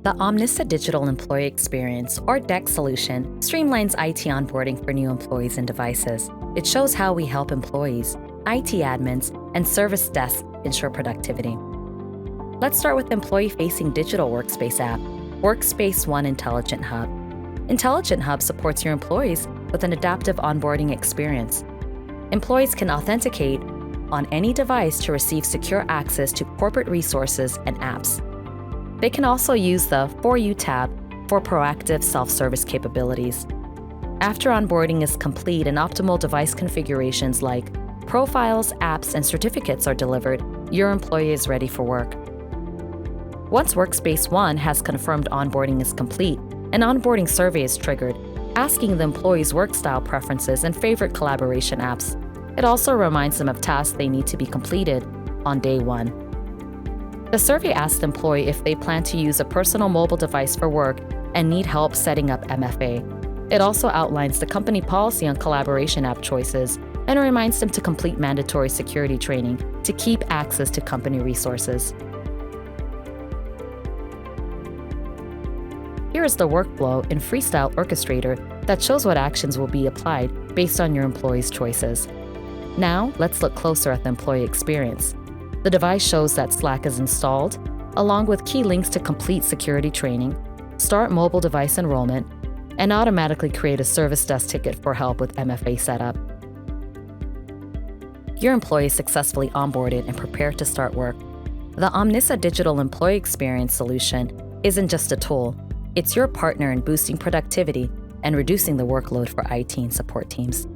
The Omnissa Digital Employee Experience, or DEX solution, streamlines IT onboarding for new employees and devices. It shows how we help employees, IT admins, and service desks ensure productivity. Let's start with the employee-facing digital workspace app, Workspace ONE Intelligent Hub. Intelligent Hub supports your employees with an adaptive onboarding experience. Employees can authenticate on any device to receive secure access to corporate resources and apps. They can also use the For You tab for proactive self-service capabilities. After onboarding is complete and optimal device configurations like profiles, apps, and certificates are delivered, your employee is ready for work. Once Workspace ONE has confirmed onboarding is complete, an onboarding survey is triggered, asking the employee's work style preferences and favorite collaboration apps. It also reminds them of tasks they need to be completed on day one. The survey asks the employee if they plan to use a personal mobile device for work and need help setting up MFA. It also outlines the company policy on collaboration app choices and reminds them to complete mandatory security training to keep access to company resources. Here is the workflow in Freestyle Orchestrator that shows what actions will be applied based on your employee's choices. Now, let's look closer at the employee experience. The device shows that Slack is installed, along with key links to complete security training, start mobile device enrollment, and automatically create a service desk ticket for help with MFA setup. Your employee is successfully onboarded and prepared to start work. The Omnissa Digital Employee Experience solution isn't just a tool, it's your partner in boosting productivity and reducing the workload for IT and support teams.